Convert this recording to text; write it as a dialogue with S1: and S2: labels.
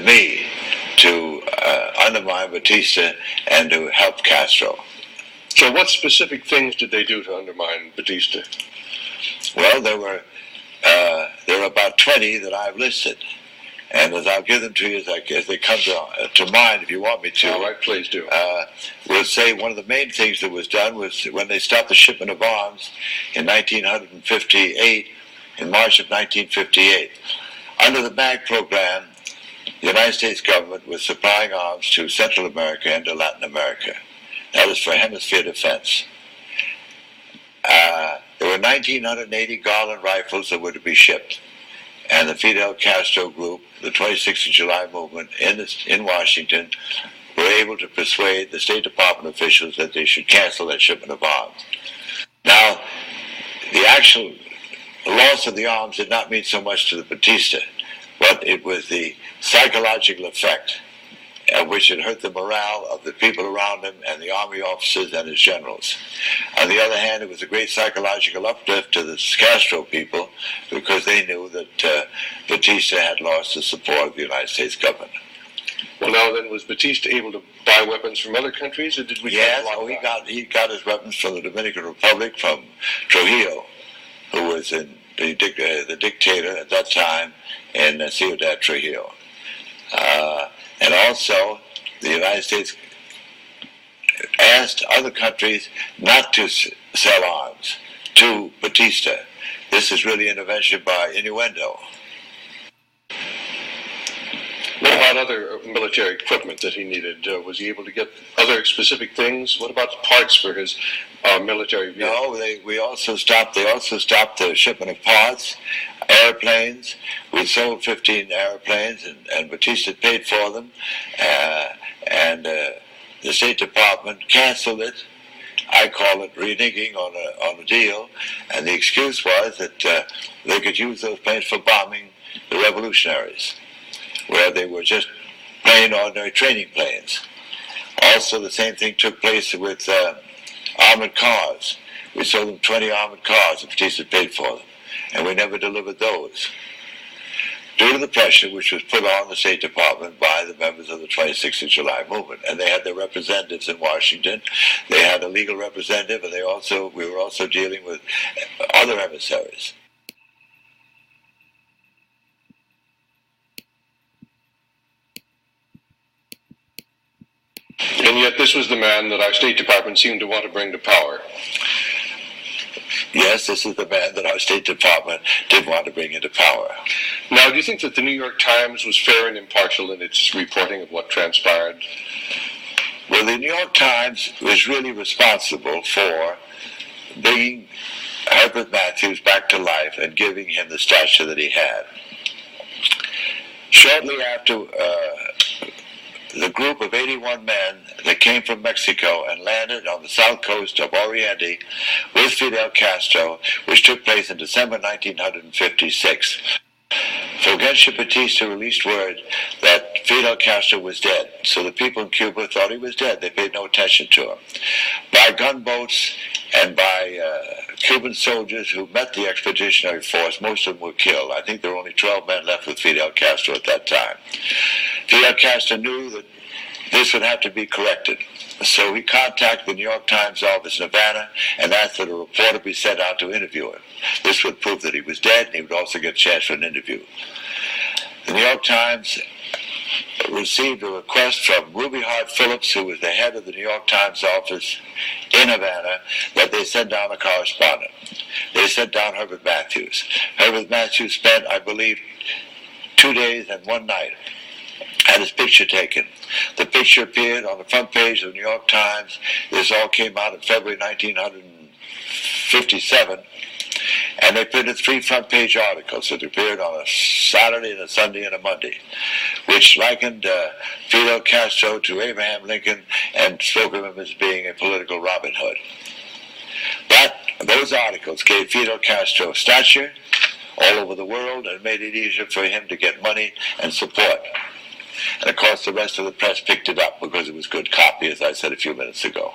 S1: me to undermine Batista and to help Castro.
S2: So what specific things did they do to undermine Batista?
S1: Well, there were about 20 that I've listed. And as I'll give them to you as they come to mind, if you want me to.
S2: All right, please do.
S1: We'll say one of the main things that was done was when they stopped the shipment of arms in 1958, in March of 1958. Under the MAG program, the United States government was supplying arms to Central America and to Latin America. That was for hemisphere defense. There were 1,980 Garland rifles that were to be shipped. And the Fidel Castro group, the 26th of July movement in Washington, were able to persuade the State Department officials that they should cancel that shipment of arms. Now, the actual loss of the arms did not mean so much to the Batista, but it was the psychological effect of which it hurt the morale of the people around him and the army officers and his generals. On the other hand, it was a great psychological uplift to the Castro people because they knew that Batista had lost the support of the United States government.
S2: Well, now then, was Batista able to buy weapons from other countries, or did we?
S1: Yes, he got his weapons from the Dominican Republic, from Trujillo, who was the dictator at that time in Ciudad Trujillo. And also, the United States asked other countries not to sell arms to Batista. This is really intervention by innuendo.
S2: What about other military equipment that he needed? Was he able to get other specific things? What about parts for his military vehicles?
S1: No, they also stopped the shipment of parts, airplanes. We sold 15 airplanes, and Batista paid for them. And the State Department canceled it. I call it reneging on a deal. And the excuse was that they could use those planes for bombing the revolutionaries, where they were just plain ordinary training planes. Also, the same thing took place with armored cars. We sold them 20 armored cars, and Batista paid for them, and we never delivered those. Due to the pressure which was put on the State Department by the members of the 26th of July movement, and they had their representatives in Washington, they had a legal representative, and we were also dealing with other emissaries.
S2: And yet this was the man that our State Department seemed to want to bring to power.
S1: Yes, this is the man that our State Department did want to bring into power.
S2: Now, do you think that the New York Times was fair and impartial in its reporting of what transpired?
S1: Well, the New York Times was really responsible for bringing Herbert Matthews back to life and giving him the stature that he had. Shortly after the group of 81 men that came from Mexico and landed on the south coast of Oriente with Fidel Castro, which took place in December 1956. Fulgencio Batista released word that Fidel Castro was dead, so the people in Cuba thought he was dead. They paid no attention to him. By gunboats and by Cuban soldiers who met the expeditionary force, most of them were killed. I think there were only 12 men left with Fidel Castro at that time. Fidel Castro knew that this would have to be corrected. So he contacted the New York Times office in Havana and asked that a reporter be sent out to interview him. This would prove that he was dead, and he would also get a chance for an interview. The New York Times received a request from Ruby Hart Phillips, who was the head of the New York Times office in Havana, that they send down a correspondent. They sent down Herbert Matthews. Herbert Matthews spent, I believe, 2 days and 1 night, had his picture taken. The picture appeared on the front page of the New York Times. This all came out in February 1957. And they printed 3 front-page articles that appeared on a Saturday and a Sunday and a Monday, which likened Fidel Castro to Abraham Lincoln and spoke of him as being a political Robin Hood. Those articles gave Fidel Castro stature all over the world and made it easier for him to get money and support. And of course, the rest of the press picked it up because it was good copy, as I said a few minutes ago.